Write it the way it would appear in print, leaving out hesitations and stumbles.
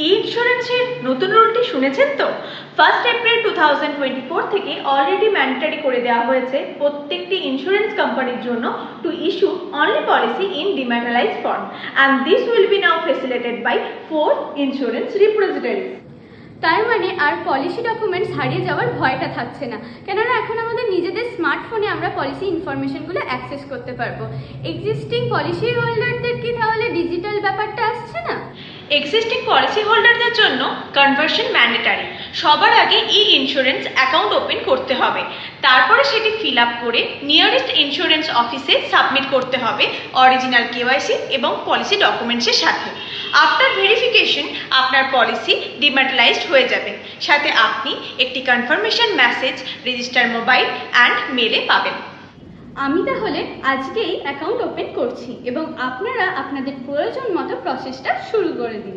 ই ইন্স্যুরেন্সের নতুন রুলটি শুনেছেন তো? 1 এপ্রিল 2024 থেকে অলরেডি ম্যান্ডেটরি করে দেওয়া হয়েছে প্রত্যেকটি ইন্স্যুরেন্স কোম্পানির জন্য to issue only policy in dematerialised form, and this will be now facilitated by 4 insurance representatives. তার মানে আর পলিসি ডকুমেন্টস হারিয়ে যাওয়ার ভয়টা থাকছে না, কেননা এখন আমাদের নিজেদের স্মার্টফোনে আমরা পলিসি ইনফরমেশনগুলো অ্যাক্সেস করতে পারবো। এক্সিস্টিং পলিসি হোল্ডারদের কি তাহলে ডিজিটাল ব্যাপারটা আসছে না? এক্সিস্টিং পলিসি হোল্ডারদের জন্য কনভার্সন ম্যান্ডেটারি। সবার আগে ই ইন্স্যুরেন্স অ্যাকাউন্ট ওপেন করতে হবে, তারপরে সেটি ফিল আপ করে নিয়ারেস্ট ইন্স্যুরেন্স অফিসে সাবমিট করতে হবে অরিজিনাল কেওয়াইসি এবং পলিসি ডকুমেন্টসের সাথে। আফটার ভেরিফিকেশন আপনার পলিসি ডিম্যাটারাইজড হয়ে যাবে, সাথে আপনি একটি confirmation message register mobile and মেলে পাবেন। আমি তাহলে আজকেই অ্যাকাউন্ট ওপেন করছি এবং আপনারা আপনাদের প্রয়োজন মতো প্রসেসটা শুরু করে দিন।